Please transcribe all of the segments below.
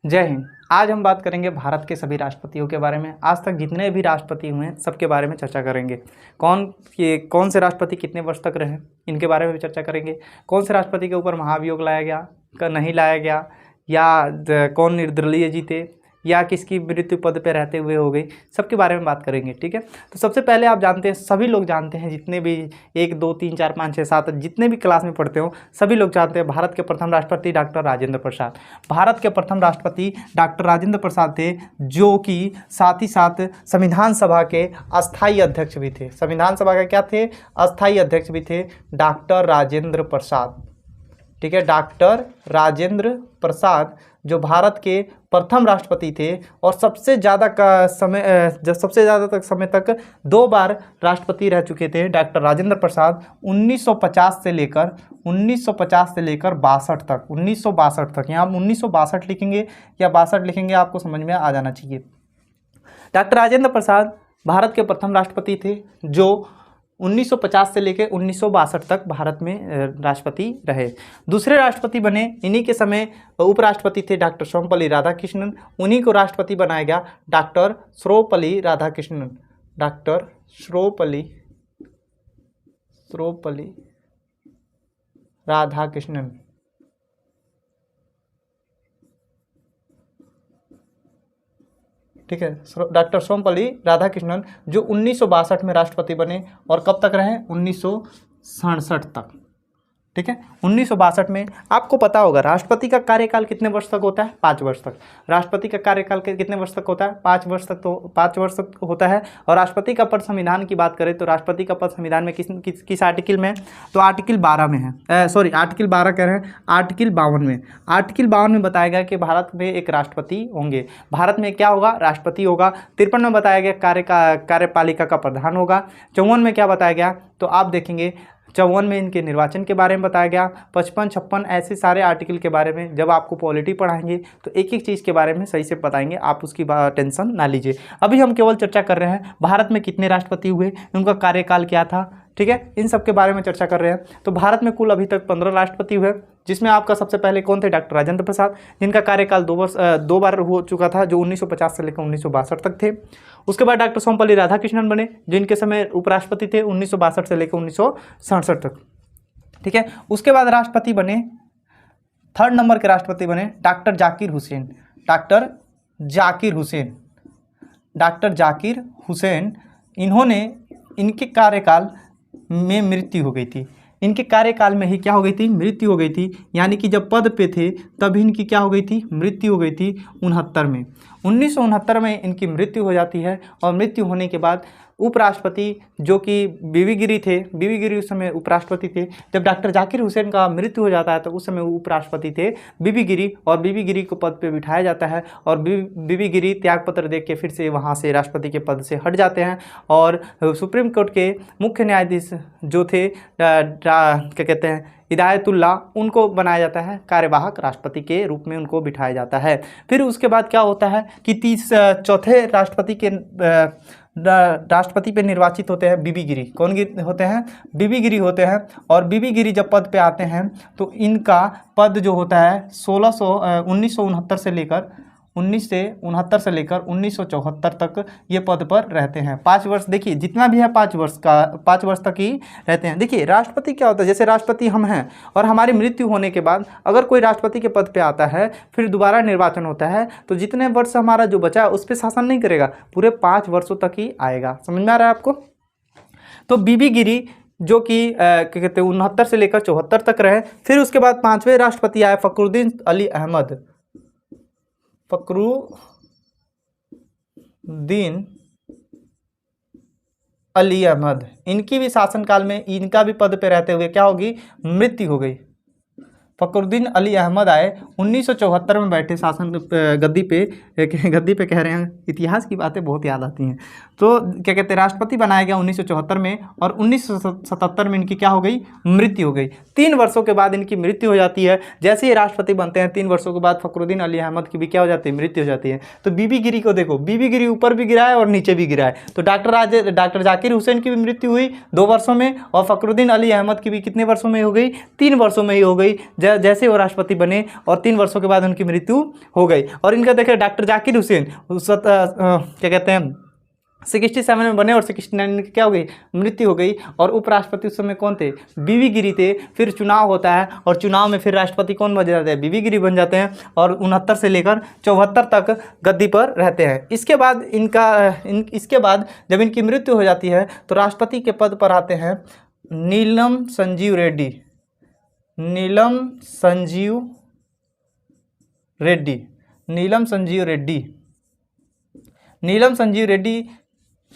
जय हिंद। आज हम बात करेंगे भारत के सभी राष्ट्रपतियों के बारे में। आज तक जितने भी राष्ट्रपति हुए हैं सबके बारे में चर्चा करेंगे। कौन से राष्ट्रपति कितने वर्ष तक रहे इनके बारे में भी चर्चा करेंगे। कौन से राष्ट्रपति के ऊपर महाभियोग लाया गया, नहीं लाया गया, या कौन निर्दलीय जीते, या किसकी मृत्यु पद पे रहते हुए हो गई, सबके बारे में बात करेंगे। ठीक है, तो सबसे पहले आप जानते हैं, सभी लोग जानते हैं, जितने भी 1 2 3 4 5 6 7 जितने भी क्लास में पढ़ते हो सभी लोग जानते हैं भारत के प्रथम राष्ट्रपति डॉक्टर राजेंद्र प्रसाद। भारत के प्रथम राष्ट्रपति डॉक्टर राजेंद्र प्रसाद थे, जो कि साथ ही साथ संविधान सभा के अस्थायी अध्यक्ष भी थे। संविधान सभा का क्या थे? अस्थायी अध्यक्ष भी थे, डॉक्टर राजेंद्र प्रसाद। ठीक है, डॉक्टर राजेंद्र प्रसाद जो भारत के प्रथम राष्ट्रपति थे और सबसे ज़्यादा समय तक 2 बार राष्ट्रपति रह चुके थे। डॉक्टर राजेंद्र प्रसाद 1950 से लेकर 62 तक, 1962 तक, यहाँ 1962 लिखेंगे या 62 लिखेंगे, आपको समझ में आ जाना चाहिए। डॉक्टर राजेंद्र प्रसाद भारत के प्रथम राष्ट्रपति थे, जो 1950 से लेकर 1962 तक भारत में राष्ट्रपति रहे। दूसरे राष्ट्रपति बने, इन्हीं के समय उपराष्ट्रपति थे डॉक्टर सर्वपल्ली राधाकृष्णन। उन्हीं को राष्ट्रपति बनाया गया, डॉक्टर सर्वपल्ली राधाकृष्णन। डॉक्टर सर्वपल्ली राधाकृष्णन। ठीक है, डॉक्टर सर्वपल्ली राधाकृष्णन जो 1962 में राष्ट्रपति बने और कब तक रहे? 1967 तक। ठीक है, 1962 में। आपको पता होगा राष्ट्रपति का कार्यकाल कितने वर्ष तक होता है? 5 वर्ष तक। राष्ट्रपति का कार्यकाल कितने वर्ष तक होता है? 5 वर्ष तक। तो 5 वर्ष तक होता है। और राष्ट्रपति का पद संविधान की बात करें तो राष्ट्रपति का पद संविधान में किस आर्टिकल में? तो आर्टिकल 12 में है। आर्टिकल 12 कह रहे हैं, आर्टिकल 52 में। आर्टिकल 52 में बताया गया कि भारत में एक राष्ट्रपति होंगे। भारत में क्या होगा? राष्ट्रपति होगा। 53 में बताया गया कार्यपालिका का प्रधान होगा। 54 में क्या बताया गया? तो आप देखेंगे 54 में इनके निर्वाचन के बारे में बताया गया। 55, 56 ऐसे सारे आर्टिकल के बारे में जब आपको पॉलिटी पढ़ाएंगे तो एक एक चीज़ के बारे में सही से बताएंगे, आप उसकी टेंशन ना लीजिए। अभी हम केवल चर्चा कर रहे हैं भारत में कितने राष्ट्रपति हुए, उनका कार्यकाल क्या था। ठीक है, इन सब के बारे में चर्चा कर रहे हैं। तो भारत में कुल अभी तक 15 राष्ट्रपति हुए, जिसमें आपका सबसे पहले कौन थे? डॉक्टर राजेंद्र प्रसाद, जिनका कार्यकाल 2 बार हो चुका था, जो 1950 से लेकर 1962 तक थे। उसके बाद डॉक्टर सर्वपल्ली राधाकृष्णन बने, जिनके समय उपराष्ट्रपति थे 1962 से लेकर 1967 तक। ठीक है, उसके बाद राष्ट्रपति बने, 3rd नंबर के राष्ट्रपति बने डॉक्टर जाकिर हुसैन। डॉक्टर जाकिर हुसैन, इनके कार्यकाल में मृत्यु हो गई थी। इनके कार्यकाल में ही क्या हो गई थी? मृत्यु हो गई थी। यानी कि जब पद पे थे तब इनकी क्या हो गई थी? मृत्यु हो गई थी 69 में। 1969 में इनकी मृत्यु हो जाती है। और मृत्यु होने के बाद उपराष्ट्रपति जो कि बीवी गिरी थे, बीवी गिरी उस समय उपराष्ट्रपति थे। जब डॉक्टर जाकिर हुसैन का मृत्यु हो जाता है तो उस समय उपराष्ट्रपति थे बीवी गिरी, और बीवी गिरी को पद पे बिठाया जाता है। और बीवी गिरी त्यागपत्र देख के फिर से वहाँ से राष्ट्रपति के पद से हट जाते हैं। और सुप्रीम कोर्ट के मुख्य न्यायाधीश जो थे क्या कहते हैं, हिदायतुल्लाह, उनको बनाया जाता है कार्यवाहक राष्ट्रपति के रूप में, उनको बिठाया जाता है। फिर उसके बाद क्या होता है कि चौथे राष्ट्रपति पे निर्वाचित होते हैं बीबी गिरी। कौन होते हैं? बीबी गिरी होते हैं। और बीबी गिरी जब पद पे आते हैं तो इनका पद जो होता है 1969 से लेकर 1974 तक ये पद पर रहते हैं। 5 वर्ष, देखिए जितना भी है 5 वर्ष तक ही रहते हैं। देखिए राष्ट्रपति क्या होता है, जैसे राष्ट्रपति हम हैं और हमारी मृत्यु होने के बाद अगर कोई राष्ट्रपति के पद पे आता है, फिर दोबारा निर्वाचन होता है, तो जितने वर्ष हमारा जो बचा है उस पर शासन नहीं करेगा, पूरे 5 वर्षों तक ही आएगा। समझ में आ रहा है आपको? तो बीबी गिरी जो कि क्या कहते हैं 69 से लेकर 74 तक रहे। फिर उसके बाद 5वें राष्ट्रपति आए फखरुद्दीन अली अहमद। इनकी भी शासनकाल में इनका भी पद पे रहते हुए क्या होगी? मृत्यु हो गई। फखरुद्दीन अली अहमद आए 1974 में बैठे शासन गद्दी पे कह रहे हैं, इतिहास की बातें बहुत याद आती हैं। तो क्या कहते हैं, राष्ट्रपति बनाया गया 1974 में, और 1977 में इनकी क्या हो गई, मृत्यु हो गई। 3 वर्षों के बाद इनकी मृत्यु हो जाती है। जैसे ही राष्ट्रपति बनते हैं 3 वर्षों के बाद फखरुद्दीन अली अहमद की भी क्या हो जाती है, मृत्यु हो जाती है। तो बीबी गिरी को देखो, बीबी गिरी ऊपर भी गिरा है और नीचे भी गिरा है। तो डॉक्टर जाकिर हुसैन की भी मृत्यु हुई 2 वर्षों में, और फखरुद्दीन अली अहमद की भी कितने वर्षों में हो गई, 3 वर्षों में ही हो गई। जैसे वो राष्ट्रपति बने और 3 वर्षों के बाद उनकी मृत्यु हो गई। और इनका देखिए डॉक्टर जाकिर हुसैन क्या कहते हैं 67 में बने और 69 में क्या हो गई, मृत्यु हो गई। और उपराष्ट्रपति उस समय कौन थे, बीबी गिरी थे। फिर चुनाव होता है और चुनाव में फिर राष्ट्रपति कौन बन जाते हैं, बीबी गिरी बन जाते हैं, और 69 से लेकर 74 तक गद्दी पर रहते हैं। इसके बाद इसके बाद जब इनकी मृत्यु हो जाती है तो राष्ट्रपति के पद पर आते हैं नीलम संजीव रेड्डी। नीलम संजीव रेड्डी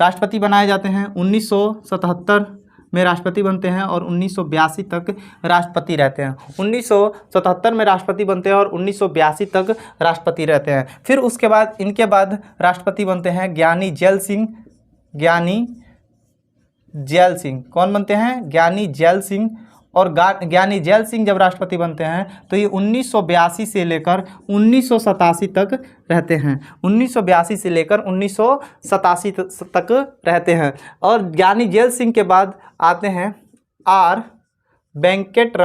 राष्ट्रपति बनाए जाते हैं। 1977 में राष्ट्रपति बनते हैं और 1982 तक राष्ट्रपति रहते हैं। 1977 में राष्ट्रपति बनते हैं और 1982 तक राष्ट्रपति रहते हैं। फिर उसके बाद इनके बाद राष्ट्रपति बनते हैं ज्ञानी जैल सिंह। कौन बनते हैं, ज्ञानी जैल सिंह। और ज्ञानी जैल सिंह जब राष्ट्रपति बनते हैं तो ये 1982 से लेकर 1987 तक रहते हैं। 1982 से लेकर 1987 तक रहते हैं। और ज्ञानी जैल सिंह के बाद आते हैं आर वेंकट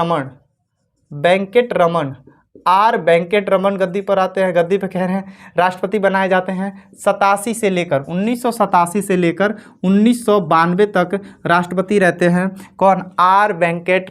रमन गद्दी पर आते हैं। गद्दी पर कह रहे हैं राष्ट्रपति बनाए जाते हैं 1987 से लेकर 1992 तक राष्ट्रपति रहते हैं। कौन, आर वेंकट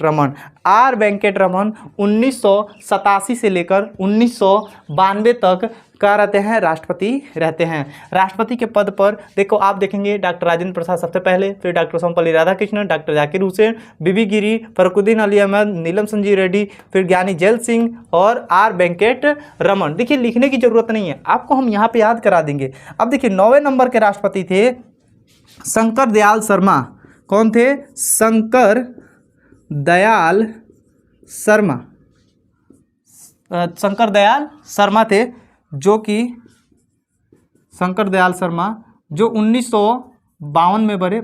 रमन 1987 से लेकर 1992 तक क्या रहते हैं, राष्ट्रपति रहते हैं। राष्ट्रपति के पद पर देखो आप देखेंगे डॉक्टर राजेंद्र प्रसाद सबसे पहले, फिर डॉक्टर सर्वपल्ली राधाकृष्णन, डॉक्टर जाकिर हुसैन, बीबी गिरी, फखरुद्दीन अली अहमद, नीलम संजीव रेड्डी, फिर ज्ञानी जैल सिंह और आर वेंकट रमन। देखिए लिखने की जरूरत नहीं है, आपको हम यहाँ पे याद करा देंगे। अब देखिए 9वें नंबर के राष्ट्रपति थे शंकर दयाल शर्मा। कौन थे, शंकर दयाल शर्मा थे, जो कि शंकर दयाल शर्मा जो 1952 में बने,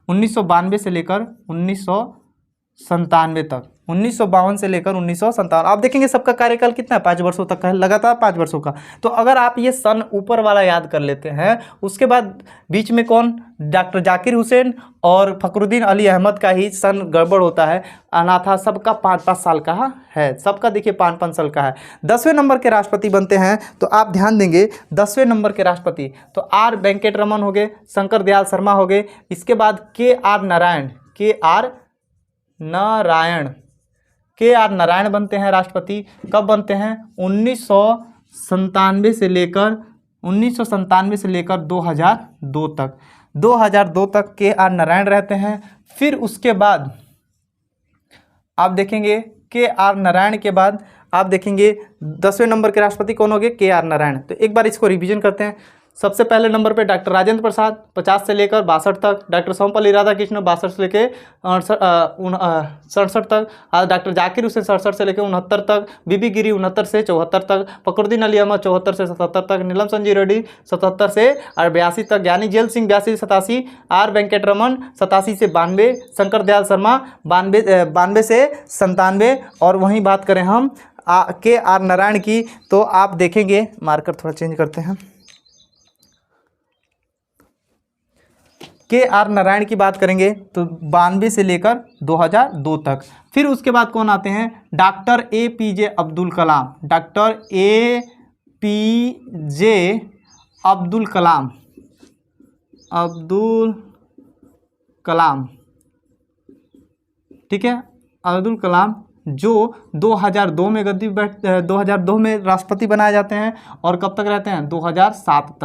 1992 से लेकर 1997 तक, 1952 से लेकर 1997। आप देखेंगे सबका कार्यकाल कितना है, 5 वर्षों तक का है, लगातार 5 वर्षों का। तो अगर आप ये सन ऊपर वाला याद कर लेते हैं, उसके बाद बीच में कौन, डॉक्टर जाकिर हुसैन और फखरुद्दीन अली अहमद का ही सन गड़बड़ होता है, अनाथा सबका 5-5 साल का है, सबका देखिए 5-5 साल का है। 10वें नंबर के राष्ट्रपति बनते हैं तो आप ध्यान देंगे 10वें नंबर के राष्ट्रपति तो आर वेंकट रमन हो गए, शंकर दयाल शर्मा हो गए। इसके बाद के आर नारायण बनते हैं राष्ट्रपति। कब बनते हैं, 1997 से लेकर 2002 तक, 2002 तक के आर नारायण रहते हैं। फिर उसके बाद आप देखेंगे के आर नारायण के बाद आप देखेंगे 10वें नंबर के राष्ट्रपति कौन हो गए, के आर नारायण। तो एक बार इसको रिवीजन करते हैं। सबसे पहले नंबर पे डॉक्टर राजेंद्र प्रसाद 50 से लेकर 62 तक, डॉक्टर सर्वपल्ली राधाकृष्णन 62 से लेकर 67 तक, डॉक्टर जाकिर हुसैन 67 से लेकर 69 तक, बीबी गिरी 69 से 74 तक, फखरुद्दीन अली अहमद 74 से 77 तक, नीलम संजीव रेड्डी 77 से 82 तक, ज्ञानी जैल सिंह 82 से 87, आर वेंकट रमन 87 से 92, शंकर दयाल शर्मा 92 से 97। और वहीं बात करें हम के आर नारायण की तो आप देखेंगे, मार्कर थोड़ा चेंज करते हैं, के आर नारायण की बात करेंगे तो 92 से लेकर 2002 तक। फिर उसके बाद कौन आते हैं, डॉक्टर APJ अब्दुल कलाम, ठीक है, अब्दुल कलाम जो 2002 में 2002 में राष्ट्रपति बनाए जाते हैं और कब तक रहते हैं, 2007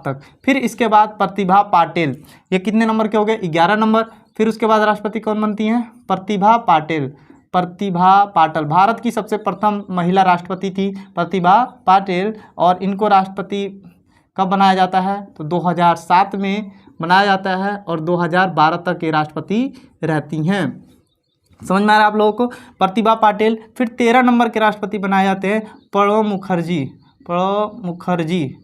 तक। फिर इसके बाद प्रतिभा पाटिल, ये कितने नंबर के हो गए, 11 नंबर। फिर उसके बाद राष्ट्रपति कौन बनती हैं, प्रतिभा पाटिल, भारत की सबसे प्रथम महिला राष्ट्रपति थी प्रतिभा पाटिल। और इनको राष्ट्रपति कब बनाया जाता है, तो 2007 में बनाया जाता है और 2012 तक ये राष्ट्रपति रहती हैं। समझ में आ रहा है आप लोगों को, प्रतिभा पाटिल। फिर 13 नंबर के राष्ट्रपति बनाए जाते हैं प्रणब मुखर्जी,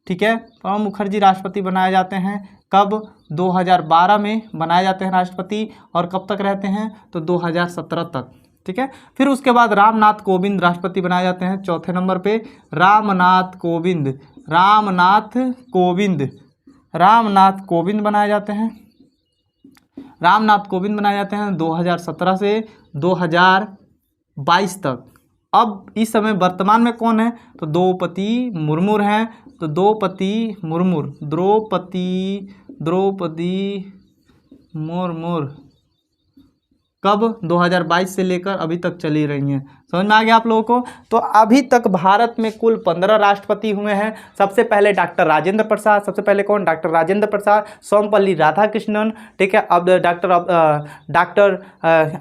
ठीक है। प्रणब मुखर्जी राष्ट्रपति बनाए जाते हैं कब? 2012 में बनाए जाते हैं राष्ट्रपति, और कब तक रहते हैं? तो 2017 तक, ठीक है। फिर उसके बाद रामनाथ कोविंद राष्ट्रपति बनाए जाते हैं चौथे नंबर पे, रामनाथ कोविंद, रामनाथ कोविंद, रामनाथ कोविंद बनाए जाते हैं, रामनाथ कोविंद बनाए जाते हैं 2017 से 2022 तक। अब इस समय वर्तमान में कौन है? तो द्रौपदी मुर्मू हैं, तो द्रौपदी मुर्मू, द्रौपदी मुर्मू कब? 2022 से लेकर अभी तक चली रही हैं। समझ में आ गया आप लोगों को? तो अभी तक भारत में कुल 15 राष्ट्रपति हुए हैं। सबसे पहले डॉक्टर राजेंद्र प्रसाद, सबसे पहले कौन? डॉक्टर राजेंद्र प्रसाद, सर्वपल्ली राधाकृष्णन, ठीक है। अब डॉक्टर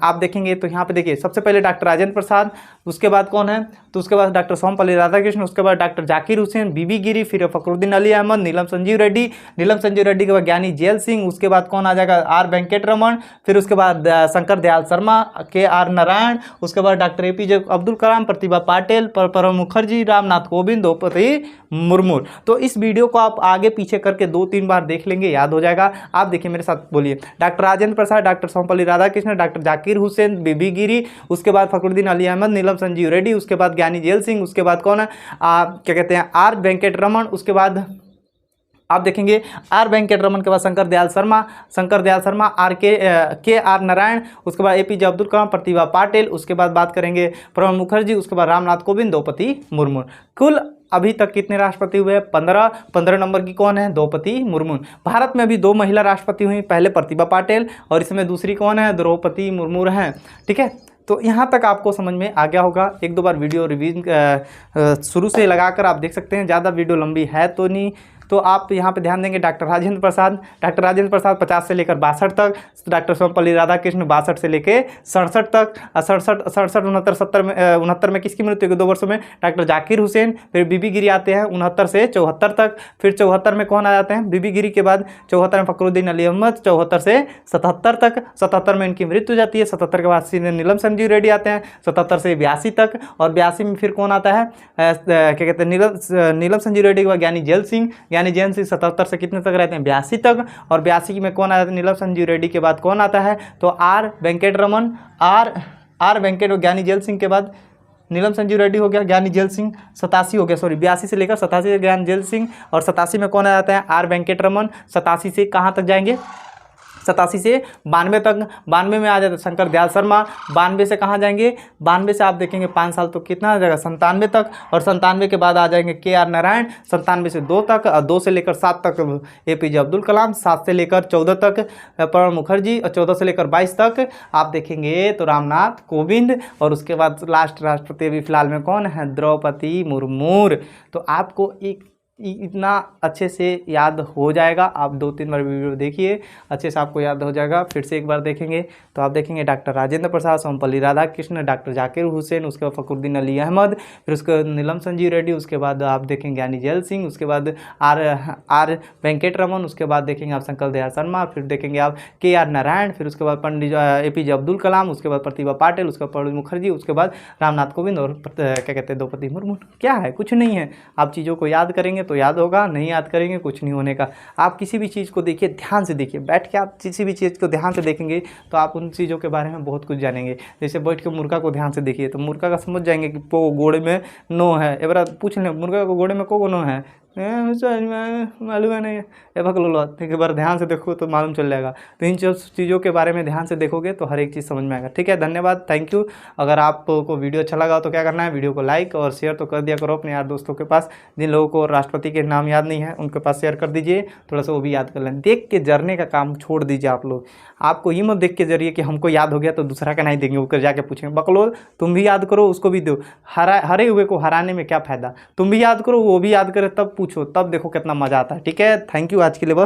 आप देखेंगे तो यहाँ पे देखिए, सबसे पहले डॉक्टर राजेंद्र प्रसाद, उसके बाद कौन है? तो उसके बाद डॉक्टर सर्वपल्ली राधाकृष्णन, उसके बाद डॉक्टर जाकिर हुसैन, बीबी गिरी, फिर फखरुद्दीन अली अहमद, नीलम संजीव रेड्डी, नीलम संजीव रेड्डी के बाद ज्ञानी जेल सिंह, उसके बाद कौन आ जाएगा? आर वेंकट रमन, फिर उसके बाद शंकर दयाल शर्मा, के आर नारायण, उसके बाद डॉक्टर एपीजे अब्दुल कलाम, प्रतिभा पाटिल, प्रणब मुखर्जी, रामनाथ कोविंद, द्रौपदी मुर्मू। तो इस वीडियो को आप आगे पीछे करके 2-3 बार देख लेंगे, याद हो जाएगा। आप देखिए मेरे साथ, बोलिए। Doctor Rajendra Prasad, doctor Sarvepalli Radhakrishnan, doctor Zakir Hussain, बीबी गिरी, उसके बाद फखरुद्दीन अली अहमद, नीलम संजीव रेड्डी, उसके बाद ज्ञानी जेल सिंह, उसके बाद कौन है? क्या कहते हैं? आर वेंकट रमन, उसके बाद आप देखेंगे आर वेंकट रमन के बाद शंकर दयाल शर्मा, के आर नारायण, उसके बाद एपीजे अब्दुल कलाम, प्रतिभा पाटिल, उसके बाद बात करेंगे प्रणब मुखर्जी, उसके बाद रामनाथ कोविंद, द्रौपदी मुर्मू। कुल अभी तक कितने राष्ट्रपति हुए? 15 नंबर की कौन है? द्रौपदी मुर्मू। भारत में अभी 2 महिला राष्ट्रपति हुई, पहले प्रतिभा पाटिल और इसमें दूसरी कौन है? द्रौपदी मुर्मू हैं, ठीक है। तो यहाँ तक आपको समझ में आ गया होगा। 1-2 बार वीडियो रिवीजन शुरू से लगाकर आप देख सकते हैं, ज़्यादा वीडियो लंबी है तो नहीं। तो आप यहाँ पे ध्यान देंगे डॉक्टर राजेंद्र प्रसाद 50 से लेकर 62 तक, डॉक्टर सर्वपल्ली राधाकृष्णन 62 से लेकर 67 तक, 69 में किसकी मृत्यु हुई? 2 वर्षों में डॉक्टर जाकिर हुसैन, फिर बीबी गिरी आते हैं 69 से 74 तक, फिर 74 में कौन आ जाते हैं? बीबी गिरी के बाद 74 में फखरुद्दीन अली अहमद, 74 से 77 तक, 77 में इनकी मृत्यु हो जाती है। 77 के बाद नीलम संजीव रेड्डी आते हैं 77 से 82 तक, और 82 में फिर कौन आता है? क्या कहते हैं? नीलम संजीव रेड्डी के बाद ज्ञानी जेल सिंह, 77 से कितने तक रहते हैं? 82 तक, और 82 में कौन आता है? नीलम संजीव रेड्डी के बाद कौन आता है? तो आर वेंकट रमन, आर वेंकट, ज्ञानी जेल सिंह के बाद नीलम संजीव रेड्डी हो गया, ज्ञानी जेल सिंह 87 हो गया, सॉरी 82 से लेकर 87 ज्ञानी जेल सिंह, और 87 में कौन आ जाता है? आर वेंकट रमन। 87 से कहाँ तक जाएंगे? 87 से 92 तक, 92 में आ जाता है शंकर दयाल शर्मा, 92 से कहाँ जाएंगे? 92 से आप देखेंगे 5 साल तो कितना आ जाएगा? 97 तक, और 97 के बाद आ जाएंगे के आर नारायण, 97 से 2 तक, 2 से लेकर 7 तक एपीजे अब्दुल कलाम, 7 से लेकर 14 तक प्रणब मुखर्जी, और 14 से लेकर 22 तक आप देखेंगे तो रामनाथ कोविंद, और उसके बाद लास्ट राष्ट्रपति अभी फिलहाल में कौन है? द्रौपदी मुर्मू। तो आपको इतना अच्छे से याद हो जाएगा। आप 2-3 बार वीडियो देखिए, अच्छे से आपको याद हो जाएगा। फिर से एक बार देखेंगे तो आप देखेंगे डॉक्टर राजेंद्र प्रसाद, सर्वपल्ली राधाकृष्णन, डॉक्टर जाकिर हुसैन, उसके बाद फखरुद्दीन अली अहमद, फिर उसके नीलम संजीव रेड्डी, उसके बाद आप देखेंगे ज्ञानी जेल सिंह, उसके बाद आर वेंकट रमन, उसके बाद देखेंगे आप शंकर दयाल शर्मा, फिर देखेंगे आप के आर नारायण, फिर उसके बाद पंडित एपीजे अब्दुल कलाम, उसके बाद प्रतिभा पाटिल, उसके बाद प्रणब मुखर्जी, उसके बाद रामनाथ कोविंद, और क्या कहते हैं? द्रौपदी मुर्मू। क्या है? कुछ नहीं है। आप चीज़ों को याद करेंगे तो याद होगा, नहीं याद करेंगे कुछ नहीं होने का। आप किसी भी चीज़ को देखिए, ध्यान से देखिए, बैठ के आप किसी भी चीज़ को ध्यान से देखेंगे तो आप उन चीज़ों के बारे में बहुत कुछ जानेंगे। जैसे बैठ के मुर्गा को ध्यान से देखिए तो मुर्गा का समझ जाएंगे कि पो गोड़े में नो है। एक बार पूछ लें मुर्गा को गोड़े में को नो है, मालूम है नहीं, ये भग लो। एक बार ध्यान से देखो तो मालूम चल जाएगा। तो इन चीज़ों के बारे में ध्यान से देखोगे तो हर एक चीज़ समझ में आएगा। ठीक है, धन्यवाद, थैंक यू। अगर आपको वीडियो अच्छा लगा तो क्या करना है? वीडियो को लाइक और शेयर तो कर दिया करो अपने यार दोस्तों के पास। जिन लोगों को राष्ट्रपति के नाम याद नहीं है उनके पास शेयर कर दीजिए, थोड़ा सा वो भी याद कर लें। देख के जरने का काम छोड़ दीजिए आप लोग। आपको ये मत देख के जरिए कि हमको याद हो गया तो दूसरा का नहीं देंगे, ऊपर जाके पूछेंगे बकलोल। तुम भी याद करो, उसको भी दो। हरे हुए को हराने में क्या फ़ायदा? तुम भी याद करो, वो भी याद करे, तब पूछो, तब देखो कितना मज़ा आता है। ठीक है, थैंक यू आज के लिए बस।